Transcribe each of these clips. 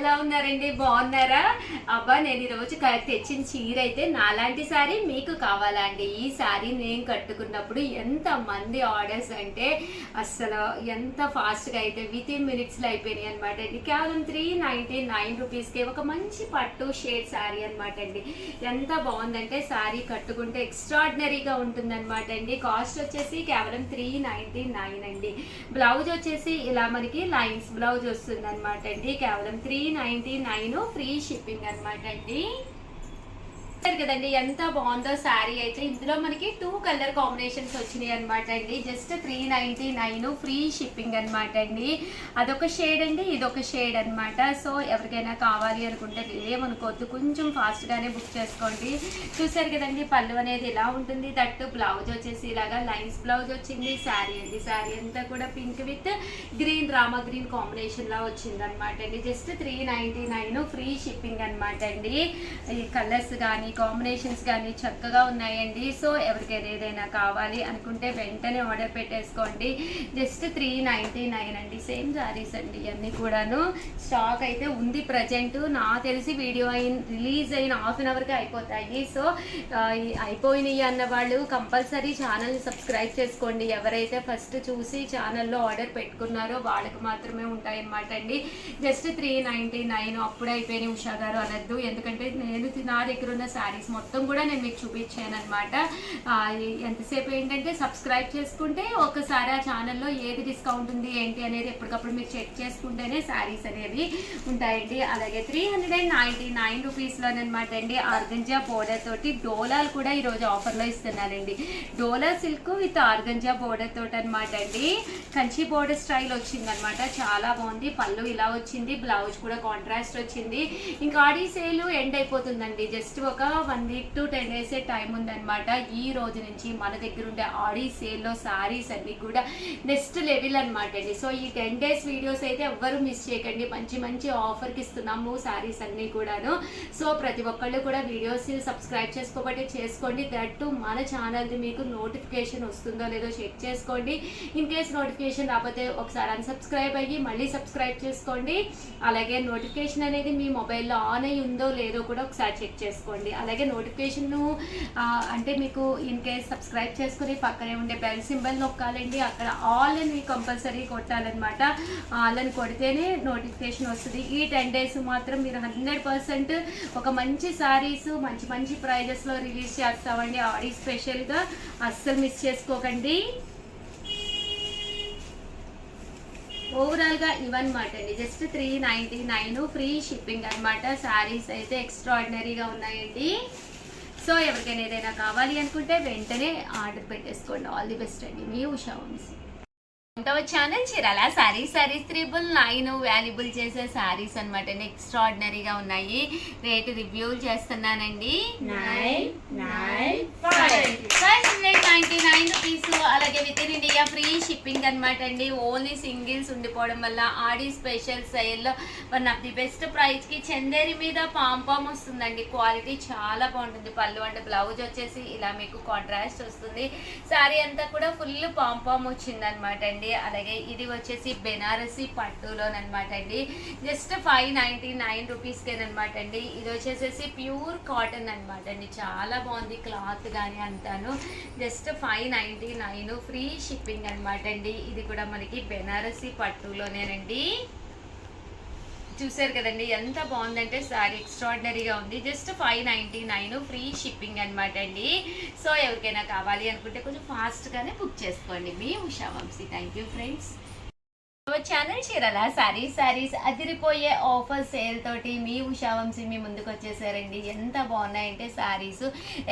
ఎలా ఉన్నారండి? బాగున్నారా? అబ్బా నేను ఈరోజు తెచ్చిన చీర అయితే నాలాంటి సారీ మీకు కావాలా అండి? ఈ సారీ నేను కట్టుకున్నప్పుడు ఎంత మంది ఆర్డర్స్ అంటే అసలు ఎంత ఫాస్ట్గా అయితే వితిన్ మినిట్స్లో అయిపోయినాయి అనమాట అండి. కేవలం 399 రూపీస్కి ఒక మంచి పట్టు షేడ్ సారీ అనమాట అండి. ఎంత బాగుందంటే సారీ కట్టుకుంటే ఎక్స్ట్రాడినరీగా ఉంటుంది అనమాట అండి. కాస్ట్ వచ్చేసి కేవలం 399 అండి. బ్లౌజ్ వచ్చేసి ఇలా మనకి లైన్స్ బ్లౌజ్ వస్తుంది అనమాట అండి. కేవలం 399 ఫ్రీ షిప్పింగ్ అనమాట అండి. కదండి ఎంత బాగుందో శారీ అయితే. ఇందులో మనకి 2 కలర్ కాంబినేషన్స్ వచ్చినాయి అనమాట అండి. జస్ట్ 399 ఫ్రీ షిప్పింగ్ అనమాట అండి. అదొక షేడ్ అండి, ఇదొక షేడ్ అనమాట. సో ఎవరికైనా కావాలి అనుకుంటే ఏమనుకోవద్దు, కొంచెం ఫాస్ట్గానే బుక్ చేసుకోండి. చూసారు కదండి పళ్ళు అనేది ఇలా ఉంటుంది. దట్టు బ్లౌజ్ వచ్చేసి ఇలాగా లైన్స్ బ్లౌజ్ వచ్చింది. శారీ అండి, శారీ అంతా కూడా పింక్ విత్ గ్రీన్ రామా గ్రీన్ కాంబినేషన్ లా వచ్చింది అనమాట అండి. జస్ట్ 399 ఫ్రీ షిప్పింగ్ అనమాట అండి. ఈ కలర్స్ కానీ కాంబినేషన్స్ కానీ చక్కగా ఉన్నాయండి. సో ఎవరికైనా ఏదైనా కావాలి అనుకుంటే వెంటనే ఆర్డర్ పెట్టేసుకోండి. జస్ట్ 399 అండి. సేమ్ శారీస్ అండి ఇవన్నీ కూడాను. స్టాక్ అయితే ఉంది ప్రజెంట్. నా తెలిసి వీడియో రిలీజ్ అయిన హాఫ్ అన్ అవర్కి అయిపోతాయి. సో అయిపోయినాయి అన్న వాళ్ళు కంపల్సరీ ఛానల్ని సబ్స్క్రైబ్ చేసుకోండి. ఎవరైతే ఫస్ట్ చూసి ఛానల్లో ఆర్డర్ పెట్టుకున్నారో వాళ్ళకి మాత్రమే ఉంటాయి అన్నమాట అండి. జస్ట్ 399 అప్పుడు అయిపోయినాయి ఉషా గారు అనద్దు. ఎందుకంటే నేను నా దగ్గర ఉన్న శారీస్ మొత్తం కూడా నేను మీకు చూపించాను అనమాట. ఎంతసేపు ఏంటంటే సబ్స్క్రైబ్ చేసుకుంటే ఒకసారి ఆ ఛానల్లో ఏది డిస్కౌంట్ ఉంది ఏంటి అనేది ఎప్పటికప్పుడు మీరు చెక్ చేసుకుంటేనే శారీస్ అనేవి ఉంటాయండి. అలాగే 399 రూపీస్లోనమాట అండి. ఆర్గంజా బోర్డర్ తోటి డోలాలు కూడా ఈరోజు ఆఫర్లో ఇస్తున్నానండి. డోలా సిల్క్ విత్ ఆర్గంజా బోర్డర్ తోటి అనమాట అండి. కంచి బోర్డర్ స్టైల్ వచ్చిందనమాట. చాలా బాగుంది. పళ్ళు ఇలా వచ్చింది, బ్లౌజ్ కూడా కాంట్రాస్ట్ వచ్చింది. ఇంకా ఆడి సేల్ ఎండ్ అయిపోతుందండి. జస్ట్ ఒక 1 వీక్ to 10 days టైం ఉందన్నమాట. ఈ రోజు నుంచి మన దగ్గర ఉండే ఆడి సేల్లో శారీస్ అన్ని కూడా నెక్స్ట్ లెవెల్ అనమాట అండి. సో ఈ 10 days వీడియోస్ అయితే ఎవ్వరు మిస్ చేయకండి. మంచి మంచి ఆఫర్కి ఇస్తున్నాము శారీస్ అన్ని కూడాను. సో ప్రతి ఒక్కళ్ళు కూడా వీడియోస్ సబ్స్క్రైబ్ చేసుకోబట్టి చేసుకోండి. దట్టు మన ఛానల్ది మీకు నోటిఫికేషన్ వస్తుందో లేదో చెక్ చేసుకోండి. ఇన్ కేస్ నోటిఫికేషన్ రాకపోతే ఒకసారి అన్సబ్స్క్రైబ్ అయ్యి మళ్ళీ సబ్స్క్రైబ్ చేసుకోండి. అలాగే నోటిఫికేషన్ అనేది మీ మొబైల్లో ఆన్ అయ్యి ఉందో లేదో కూడా ఒకసారి చెక్ చేసుకోండి. అలాగే నోటిఫికేషన్ అంటే మీకు ఇన్ కేస్ సబ్స్క్రైబ్ చేసుకుని పక్కనే ఉండే బెల్ సింబల్ నొక్కాలండి. అక్కడ ఆల్ అని కంపల్సరీ కొట్టాలన్నమాట. ఆల్ అని కొడితేనే నోటిఫికేషన్ వస్తుంది. ఈ 10 days మాత్రం మీరు 100% ఒక మంచి శారీస్ మంచి మంచి ప్రైజెస్లో రిలీజ్ చేస్తామండి. ఆడి స్పెషల్గా అస్సలు మిస్ చేసుకోకండి. ఓవరాల్గా ఇవన్నమాట అండి. జస్ట్ 399 ఫ్రీ షిప్పింగ్ అనమాట. శారీస్ అయితే ఎక్స్ట్రాడినరీగా ఉన్నాయండి. సో ఎవరికైనా ఏదైనా కావాలి అనుకుంటే వెంటనే ఆర్డర్ పెట్టేసుకోండి. ఆల్ ది బెస్ట్ అండి. మీ ఉషా వంశీ. ఛానల్ చీరాల శారీస్ 399 వాల్యుబుల్ చేసే శారీస్ అనమాట అండి. ఎక్స్ట్రాడినరీగా ఉన్నాయి. రేటు రివ్యూలు చేస్తున్నానండి. 599 రూపీస్. అలాగే within India free shipping అనమాట అండి. ఓన్లీ సింగిల్స్ ఉండిపోవడం వల్ల ఆడి స్పెషల్ సేల్లో 1 ఆఫ్ ది బెస్ట్ ప్రైస్ కి చందేరి మీద పాంపామ్ వస్తుందండి. క్వాలిటీ చాలా బాగుంటుంది. పళ్ళు అంటే బ్లౌజ్ వచ్చేసి ఇలా మీకు కాంట్రాస్ట్ వస్తుంది. శారీ అంతా కూడా ఫుల్ పాంపామ్ వచ్చింది అనమాట అండి. అలాగే ఇది వచ్చేసి బెనారసీ పట్టులోనమాట అండి. జస్ట్ 599 రూపీస్కేనమాట అండి. ఇది వచ్చేసేసి ప్యూర్ కాటన్ అనమాట అండి. చాలా బాగుంది క్లాత్ కానీ అంతాను. జస్ట్ 599 ఫ్రీ షిప్పింగ్ అనమాట అండి. ఇది కూడా మనకి బెనారసీ పట్టులోనేనండి. చూసారు కదండి ఎంత బాగుందంటే శారీ ఎక్స్ట్రాడినరీగా ఉంది. జస్ట్ 599 ఫ్రీ షిప్పింగ్ అనమాట అండి. సో ఎవరికైనా కావాలి అనుకుంటే కొంచెం ఫాస్ట్గానే బుక్ చేసుకోండి. మీ Usha Vamshi. Thank you friends. Channel Chirala saris అదిరిపోయే ఆఫర్ సేల్ తోటి మీ ఉషా వంశీ మీ ముందుకు వచ్చేసారండి. ఎంత బాగున్నాయంటే శారీస్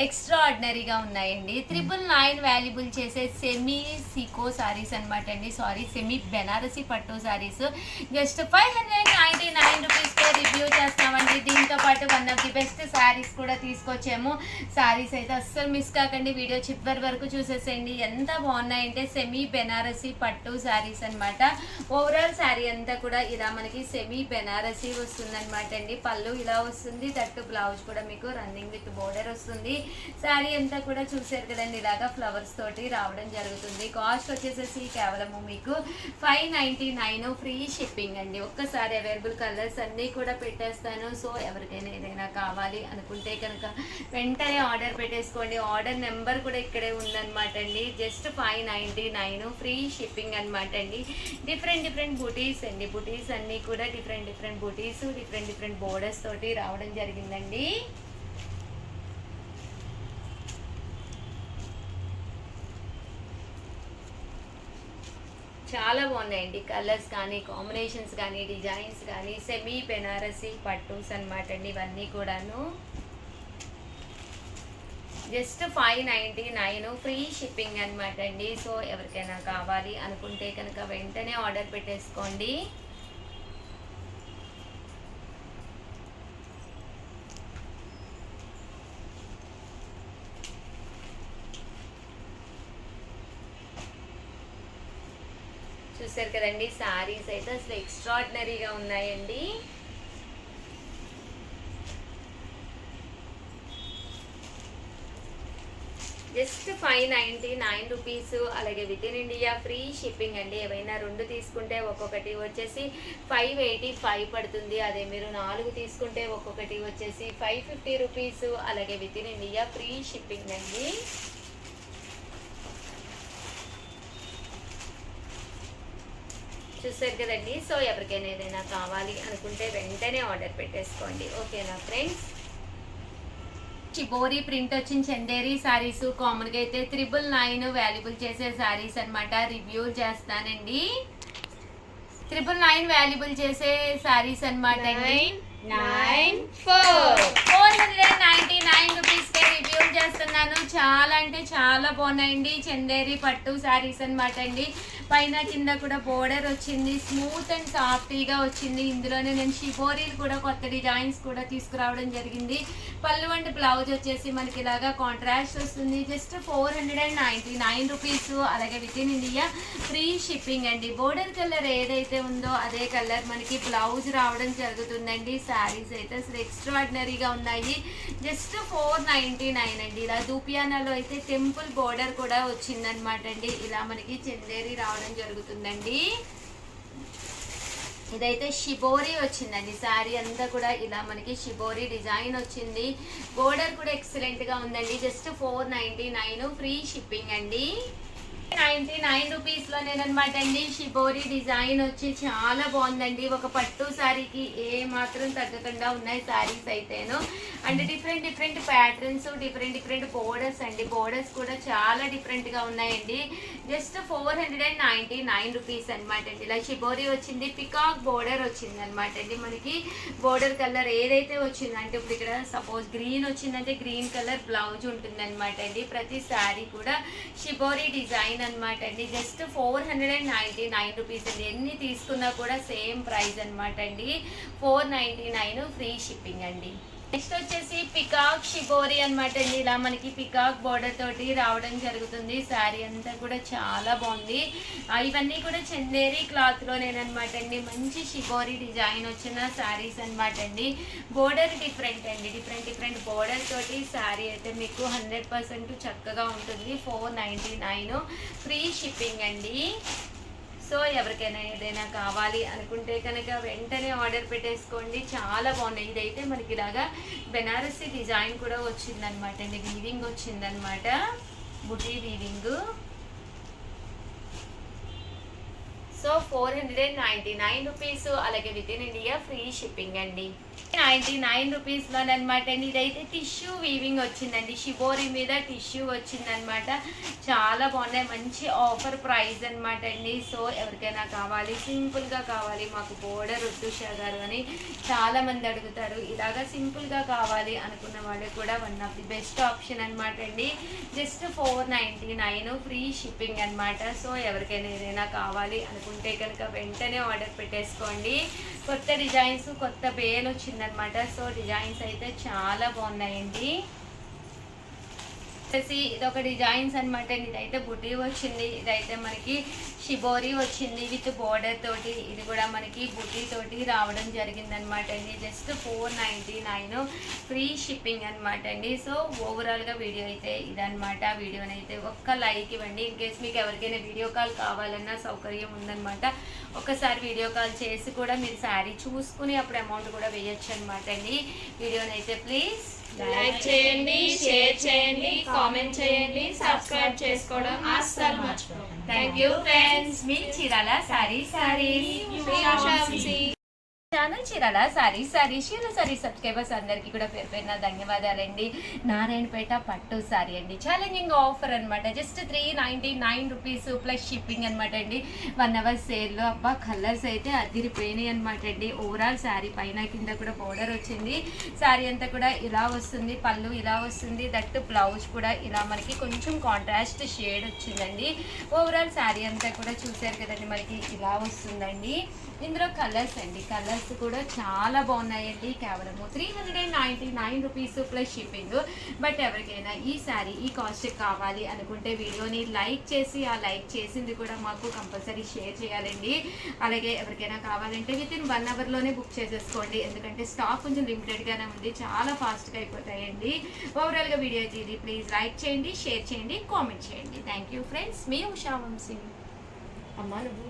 ఎక్స్ట్రాడినరీగా ఉన్నాయండి. 399 వాల్యుబుల్ చేసే సెమీ సికో శారీస్ అనమాట అండి. సెమీ బెనారసీ పట్టు శారీస్ జస్ట్ 599 రూపీస్కే రివ్యూ చేస్తామండి. దీంతో పాటు 1 ఆఫ్ ది బెస్ట్ శారీస్ కూడా తీసుకొచ్చాము. శారీస్ అయితే అస్సలు మిస్ కాకండి, వీడియో చివరి వరకు చూసేసేయండి. ఎంత బాగున్నాయంటే సెమీ బెనారసీ పట్టు శారీస్ అనమాట. ఓవరాల్ శారీ అంతా కూడా ఇలా మనకి సెమీ బెనారసీ వస్తుంది అనమాట అండి. పళ్ళు ఇలా వస్తుంది, తట్టు బ్లౌజ్ కూడా మీకు రన్నింగ్ విత్ బోర్డర్ వస్తుంది. శారీ అంతా కూడా చూసారు కదండి, ఇలాగా ఫ్లవర్స్ తోటి రావడం జరుగుతుంది. కాస్ట్ వచ్చేసేసి కేవలము మీకు 599 ఫ్రీ షిప్పింగ్ అండి. ఒక్కసారి అవైలబుల్ కలర్స్ అన్నీ కూడా పెట్టేస్తాను. సో ఎవరికైనా ఏదైనా కావాలి అనుకుంటే కనుక వెంటనే ఆర్డర్ పెట్టేసుకోండి. ఆర్డర్ నెంబర్ కూడా ఇక్కడే ఉందన్నమాట అండి. జస్ట్ 599 ఫ్రీ షిప్పింగ్ అనమాట అండి. డిఫరెంట్ బూటీస్ అండి. బూటీస్ అన్నీ కూడా డిఫరెంట్ బూటీస్, డిఫరెంట్ బోర్డర్స్ తోటి రావడం జరిగిందండి. చాలా బాగున్నాయండి కలర్స్ కానీ, కాంబినేషన్స్ కానీ, డిజైన్స్ కానీ. సెమీ బెనారసీ పట్టూస్ అనమాట అండి ఇవన్నీ కూడాను. జస్ట్ 599 ఫ్రీ షిప్పింగ్ అనమాట అండి. సో ఎవరికైనా కావాలి అనుకుంటే కనుక వెంటనే ఆర్డర్ పెట్టేసుకోండి. చూసారు కదండి, శారీస్ అయితే అసలు ఎక్స్ట్రాడినరీగా ఉన్నాయండి. Just 599 rupees. అలాగే within India free shipping అండి. ఏవైనా 2 తీసుకుంటే ఒక్కొక్కటి వచ్చేసి 585 పడుతుంది. అదే మీరు 4 తీసుకుంటే ఒక్కొక్కటి వచ్చేసి 550 రూపీస్. అలాగే within India free shipping అండి. చూసారు కదండి. సో ఎవరికైనా ఏదైనా కావాలి అనుకుంటే వెంటనే ఆర్డర్ పెట్టేసుకోండి. ఓకేనా ఫ్రెండ్స్? చిబోరీ ప్రింట్ వచ్చిన చందేరి శారీస్ కామన్గా అయితే 999 వాల్యుబుల్ చేసే శారీస్ అనమాట. రివ్యూ చేస్తానండి. 999 వాల్యుబుల్ చేసే శారీస్ అనమాట అండి. 499 రూపీస్కే రివ్యూ చేస్తున్నాను. చాలా అంటే చాలా బాగున్నాయండి. చందేరి పట్టు శారీస్ అనమాట అండి. పైన కింద కూడా బోర్డర్ వచ్చింది, స్మూత్ అండ్ సాఫ్టీగా వచ్చింది. ఇందులోనే నేను షిబోరీలు కూడా కొత్త డిజైన్స్ కూడా తీసుకురావడం జరిగింది. పళ్ళు అండ్ బ్లౌజ్ వచ్చేసి మనకి ఇలాగా కాంట్రాస్ట్ వస్తుంది. Just 499 rupees. అలాగే within India free shipping అండి. బోర్డర్ కలర్ ఏదైతే ఉందో అదే కలర్ మనకి బ్లౌజ్ రావడం జరుగుతుందండి. శారీస్ అయితే అసలు ఎక్స్ట్రాడినరీగా ఉన్నాయి. జస్ట్ 499 అండి. ఇలా దూపియానాలో అయితే టెంపుల్ బోర్డర్ కూడా వచ్చిందనమాట అండి. ఇలా మనకి చందేరి రావడం జరుగుతుందండి. ఇదైతే షిబోరీ వచ్చిందండి. శారీ అంతా కూడా ఇలా మనకి షిబోరీ డిజైన్ వచ్చింది. బోర్డర్ కూడా ఎక్సలెంట్ గా ఉందండి. జస్ట్ 499 ఫ్రీ షిప్పింగ్ అండి. 99 రూపీస్ లో నేనమాట అండి. షిబోరీ డిజైన్ వచ్చి చాలా బాగుందండి. ఒక పట్టు శారీకి ఏ మాత్రం తగ్గకుండా ఉన్నాయి శారీస్ అయితేను. And different patterns, different borders అండి. బోర్డర్స్ కూడా చాలా డిఫరెంట్ గా ఉన్నాయండి. జస్ట్ 499 రూపీస్ అనమాట అండి. ఇలా షిబోరీ వచ్చింది, పికాక్ బోర్డర్ వచ్చింది అనమాట అండి. మనకి బోర్డర్ కలర్ ఏదైతే వచ్చిందంటే ఇప్పుడు ఇక్కడ సపోజ్ గ్రీన్ వచ్చిందంటే గ్రీన్ కలర్ బ్లౌజ్ ఉంటుంది అనమాట అండి. ప్రతి శారీ కూడా షిబోరీ డిజైన్ అనమాట అండి. జస్ట్ 499 రూపీస్ అండి. ఎన్ని తీసుకున్నా కూడా సేమ్ ప్రైస్ అనమాట అండి. 499 ఫ్రీ షిప్పింగ్ అండి. నెక్స్ట్ వచ్చేసి పికాక్ షిబోరీ అనమాట అండి. ఇలా మనకి పికాక్ బోర్డర్ తోటి రావడం జరుగుతుంది. శారీ అంతా కూడా చాలా బాగుంది. ఇవన్నీ కూడా చందేరి క్లాత్ లోనేనమాట అండి. మంచి షిబోరీ డిజైన్ వచ్చిన శారీస్ అనమాట అండి. బోర్డర్ డిఫరెంట్ అండి. డిఫరెంట్ బోర్డర్ తోటి శారీ అయితే మీకు 100% చక్కగా ఉంటుంది. 499 ఫ్రీ షిప్పింగ్ అండి. సో ఎవరికైనా ఏదైనా కావాలి అనుకుంటే కనుక వెంటనే ఆర్డర్ పెట్టేసుకోండి. చాలా బాగున్నాయి. ఇదైతే మనకి ఇలాగా బెనారసీ డిజైన్ కూడా వచ్చిందనమాట అండి. వీవింగ్ వచ్చిందనమాట, బుటీ వీవింగ్. So 499 rupees. అలాగే within India free shipping అండి. 99 రూపీస్లోనమాట అండి. ఇదైతే టిష్యూ వీవింగ్ వచ్చిందండి. షిబోరీ మీద టిష్యూ వచ్చిందనమాట. చాలా బాగున్నాయి. మంచి ఆఫర్ ప్రైస్ అనమాట అండి. సో ఎవరికైనా కావాలి, సింపుల్గా కావాలి, మాకు బోర్డర్ ఉషా గారు అని చాలా మంది అడుగుతారు. ఇలాగా సింపుల్గా కావాలి అనుకున్న వాళ్ళకి కూడా one of the best option అనమాట అండి. జస్ట్ 499 ఫ్రీ షిప్పింగ్ అనమాట. సో ఎవరికైనా ఏదైనా కావాలి అనుకుంటే కనుక వెంటనే ఆర్డర్ పెట్టేసుకోండి. కొత్త డిజైన్స్, కొత్త బేల్ వచ్చింది వచ్చిందనమాట. సో డిజైన్స్ అయితే చాలా బాగున్నాయండి. వచ్చేసి ఇదొక డిజైన్స్ అనమాట. ఇదైతే బుటీ వచ్చింది, ఇదైతే మనకి షిబోరి వచ్చింది విత్ బోర్డర్ తోటి. ఇది కూడా మనకి బుటీ తోటి రావడం జరిగింది అనమాట అండి. జస్ట్ 499 ఫ్రీ షిప్పింగ్ అనమాట అండి. సో ఓవరాల్గా వీడియో అయితే ఇదనమాట. వీడియోని అయితే ఒక్క లైక్ ఇవ్వండి. ఇన్ కేస్ మీకు ఎవరికైనా వీడియో కాల్ కావాలన్నా సౌకర్యం ఉందనమాట. ఒకసారి వీడియో కాల్ చేసి కూడా మీరు శారీ చూసుకుని అప్పుడు అమౌంట్ కూడా వేయచ్చు అనమాట అండి. వీడియోని అయితే ప్లీజ్ లైక్ చేయండి, షేర్ చేయండి, కామెంట్ చేయండి, సబ్స్క్రైబ్ చేసుకోవడం అస్సలు మర్చిపోకండి. Thank you friends. Me Chirala sorry channel Chirala sorry subscribers అందరికీ కూడా పేరు పేరున ధన్యవాదాలండి. నారాయణపేట పట్టు సారీ అండి, ఛాలెంజింగ్ ఆఫర్ అనమాట. జస్ట్ 399 రూపీస్ ప్లస్ షిప్పింగ్ అనమాట అండి. 1 hour సేల్లో. అబ్బా కలర్స్ అయితే అదిరిపోయినాయి అనమాట అండి. ఓవరాల్ శారీ పైన కింద కూడా బోర్డర్ వచ్చింది. శారీ అంతా కూడా ఇలా వస్తుంది, పళ్ళు ఇలా వస్తుంది, దట్ బ్లౌజ్ కూడా ఇలా మనకి కొంచెం కాంట్రాస్ట్ షేడ్ వచ్చిందండి. ఓవరాల్ శారీ అంతా కూడా చూసారు కదండి, మనకి ఇలా వస్తుందండి. ఇందులో కలర్స్ అండి, కలర్స్ కూడా చాలా బాగున్నాయండి. కేవలం 399 రూపీస్ ప్లస్ షిప్పింగ్. బట్ ఎవరికైనా ఈ శారీ ఈ కాస్ట్ కావాలి అనుకుంటే వీడియోని లైక్ చేసి, ఆ లైక్ చేసింది కూడా మాకు కంపల్సరీ షేర్ చేయాలండి. అలాగే ఎవరికైనా కావాలంటే వితిన్ 1 hourలోనే బుక్ చేసేసుకోండి, ఎందుకంటే స్టాక్ కొంచెం లిమిటెడ్గానే ఉంది, చాలా ఫాస్ట్గా అయిపోతాయండి. ఓవరాల్గా వీడియో అయితే ఇది. ప్లీజ్ లైక్ చేయండి, షేర్ చేయండి, కామెంట్ చేయండి. Thank you friends. మీ ఉషా వంశీ. అమ్మా నువ్వు